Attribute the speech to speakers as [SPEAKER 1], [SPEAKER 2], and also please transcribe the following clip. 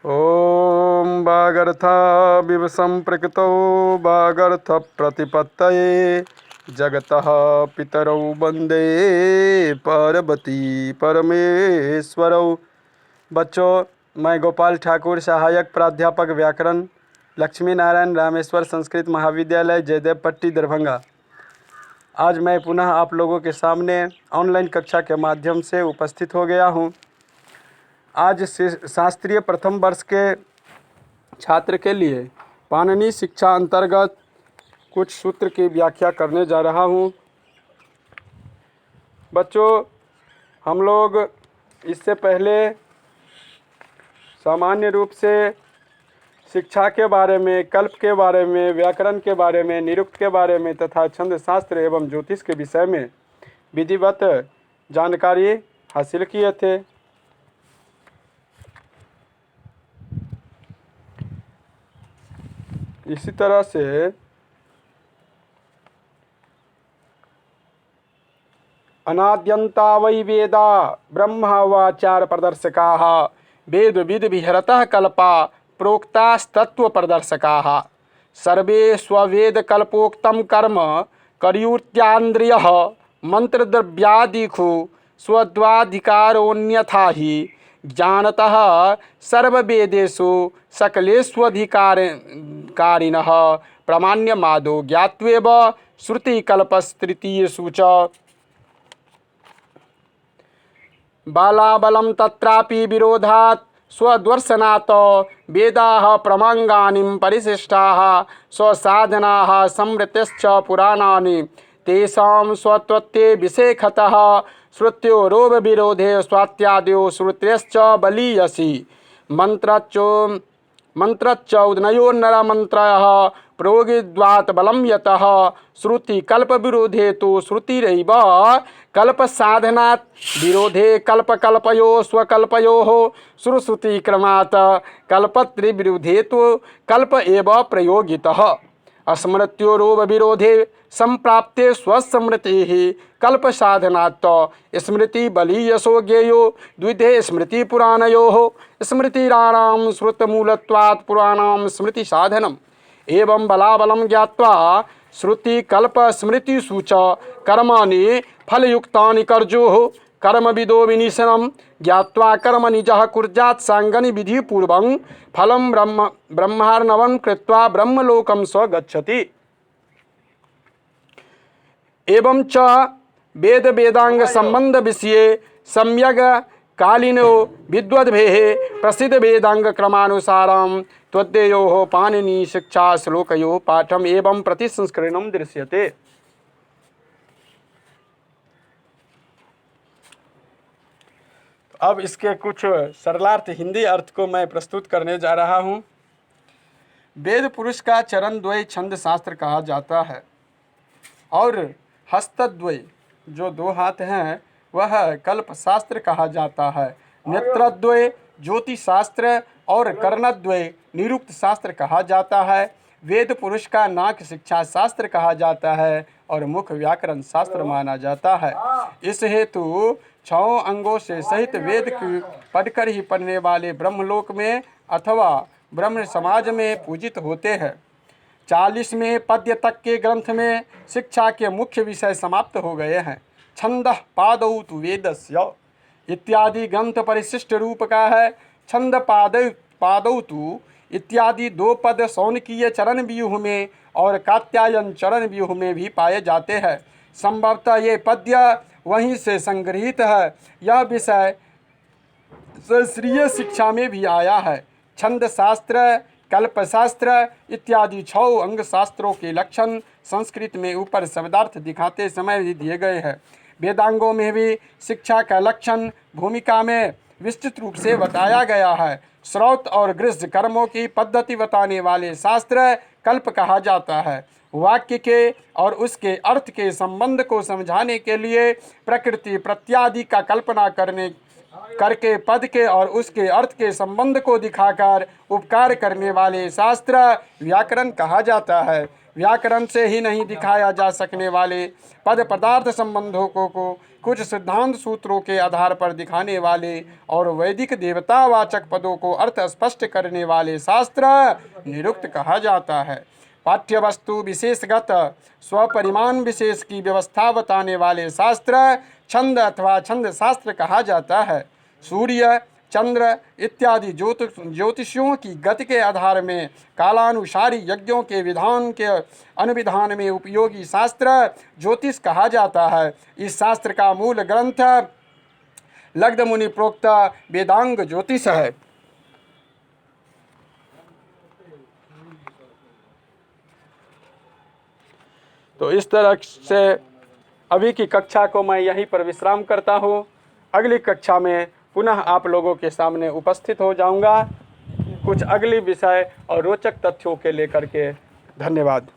[SPEAKER 1] ॐ वागर्थाविव सम्पृक्तौ वागर्थप्रतिपत्तये जगतः पितरौ वन्दे पार्वती परमेश्वरौ। बच्चों, मैं गोपाल ठाकुर, सहायक प्राध्यापक व्याकरण, लक्ष्मी नारायण रामेश्वर संस्कृत महाविद्यालय, जयदेव पट्टी, दरभंगा। आज मैं पुनः आप लोगों के सामने ऑनलाइन कक्षा के माध्यम से उपस्थित हो गया हूँ। आज शास्त्रीय प्रथम वर्ष के छात्र के लिए पाणिनि शिक्षा अंतर्गत कुछ सूत्र की व्याख्या करने जा रहा हूँ। बच्चों, हम लोग इससे पहले सामान्य रूप से शिक्षा के बारे में, कल्प के बारे में, व्याकरण के बारे में, निरुक्त के बारे में तथा छंद शास्त्र एवं ज्योतिष के विषय में विधिवत जानकारी हासिल किए थे। इसी तरह से अनाद्यन्ता वै वेदा ब्रह्मवाचार प्रदर्शकाः वेद विद विहरतः कल्पा प्रोक्तास्तत्व प्रदर्शकाः सर्वे स्ववेद कल्पोक्तं कर्म कर्युत्यान्द्रियः मंत्रद्रव्यादिखु स्वद्वाधिकारोऽन्यथा हि जानतः सर्ववेदेषु सकलेष्वधिकारिणः प्रामाण्यमादो ज्ञात्वेव श्रुतिकल्पस्तृतीयेषु च बालाबलं तत्रापि विरोधात् स्वदर्शनात् वेदाः प्रमाङ्गानि परिशिष्टाः स्वसाधनाः समृतश्च पुराणानि तेषां स्वत्वत्वे विषेखतः श्रुत्योरोपविरोधे स्वात्यादयो श्रुत्यश्च बलीयसी मंत्रच्च उदनयोर्नरमन्त्रयः प्रोगिद्वात् बलं यतः श्रुतिकल्पविरोधे तु श्रुतिरैव कल्पसाधनात् विरोधे कल्पकल्पयो स्वकल्पयोः श्रुतिक्रमात् कल्पत्रयविरोधे तु कल्प एव प्रयोगितः स्मृत्योरोपविरोधे संप्राप्ते स्वस्मृतेः कल्पसाधनात् स्मृति बलीयसो ज्ञेयो द्विधे स्मृतिपुराणयोः स्मृतिराणां श्रुतमूलत्वात् पुराणां स्मृतिसाधनम् एवं बलाबलं ज्ञात्वा श्रुतिकल्पस्मृतिषु च कर्माणि फलयुक्तानि कर्जुः कर्मविदो विनिशनं ज्ञात्वा कर्म निजः कुर्यात् सांगनि विधिपूर्वं फलं ब्रह्मार्णवं कृत्वा ब्रह्मलोकं स गच्छति। एवं च वेद वेदांग संबंध विषये सम्यग कालीनो विद्वद्भेः प्रसिद्ध वेदांग क्रमानुसारं त्वद्वयोः पाणिनि शिक्षा श्लोकयोः पाठम् एवं प्रतिसंस्करणं दृश्यते। अब इसके कुछ सरलार्थ हिंदी अर्थ को मैं प्रस्तुत करने जा रहा हूँ। वेद पुरुष का चरण द्वय छंद शास्त्र कहा जाता है और हस्तद्वय जो दो हाथ हैं वह कल्प शास्त्र कहा जाता है। नेत्रद्वय ज्योतिष शास्त्र और कर्णद्वय निरुक्त शास्त्र कहा जाता है। वेद पुरुष का नाक शिक्षा शास्त्र कहा जाता है और मुख व्याकरण शास्त्र माना जाता है। इस हेतु 6 अंगों से सहित वेद की पढ़कर ही पढ़ने वाले ब्रह्मलोक में अथवा ब्रह्म समाज में पूजित होते हैं। 40वें पद्य तक के ग्रंथ में शिक्षा के मुख्य विषय समाप्त हो गए हैं। छंदः पादौ तु वेदस्य इत्यादि ग्रंथ परिशिष्ट रूप का है। छंद पादौ तु इत्यादि 2 पद शौनकीय चरण व्यूह में और कात्यायन चरण व्यूह में भी पाए जाते हैं। संभवतः ये पद्य वहीं से संग्रहित है। यह विषय शास्त्रीय शिक्षा में भी आया है। छंद शास्त्र, कल्पशास्त्र इत्यादि 6 अंग शास्त्रों के लक्षण संस्कृत में ऊपर शब्दार्थ दिखाते समय भी दिए गए हैं। वेदांगों में भी शिक्षा का लक्षण भूमिका में विस्तृत रूप से बताया गया है। श्रौत और गृह्य कर्मों की पद्धति बताने वाले शास्त्र कल्प कहा जाता है। वाक्य के और उसके अर्थ के संबंध को समझाने के लिए प्रकृति प्रत्यादि का कल्पना करके पद के और उसके अर्थ के संबंध को दिखाकर उपकार करने वाले शास्त्र व्याकरण कहा जाता है। व्याकरण से ही नहीं दिखाया जा सकने वाले पद पदार्थ संबंधों को कुछ सिद्धांत सूत्रों के आधार पर दिखाने वाले और वैदिक देवतावाचक पदों को अर्थ स्पष्ट करने वाले शास्त्र निरुक्त कहा जाता है। पाठ्य वस्तु विशेषगत स्वपरिमाण विशेष की व्यवस्था बताने वाले शास्त्र छंद अथवा छंद शास्त्र कहा जाता है। सूर्य, चंद्र इत्यादि ज्योतिषियों की गति के आधार में कालानुसारी यज्ञों के विधान के अनुविधान में उपयोगी शास्त्र ज्योतिष कहा जाता है। इस शास्त्र का मूल ग्रंथ लग्ध मुनि प्रोक्त वेदांग ज्योतिष है। तो इस तरह से अभी की कक्षा को मैं यहीं पर विश्राम करता हूँ। अगली कक्षा में पुनः आप लोगों के सामने उपस्थित हो जाऊंगा कुछ अगली विषय और रोचक तथ्यों के लेकर के। धन्यवाद।